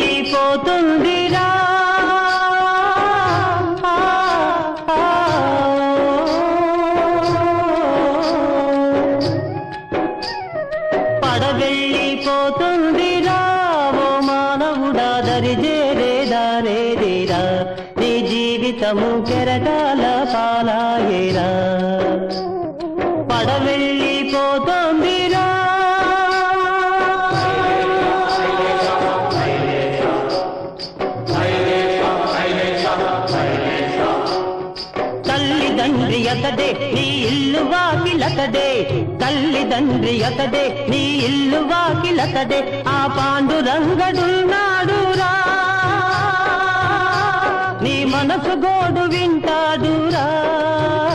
పడవెళ్ళిపోతుందిరా పడవెళ్ళిపోతుందిరా ఓ మానవుడా దరిజేరేదారేదిరా నీ జీవితము కెరటాల పాలాయేరా పడవెళ్ళిపోతుందిరా తల్లిదండ్రి అతడే నీ ఇల్లు వాకిలతడే తల్లిదండ్రి అతడే నీ ఇల్లు వాకిలతడే ఆ పాండురంగడున్నాడురా నీ మనసు గోడు వింటాడురా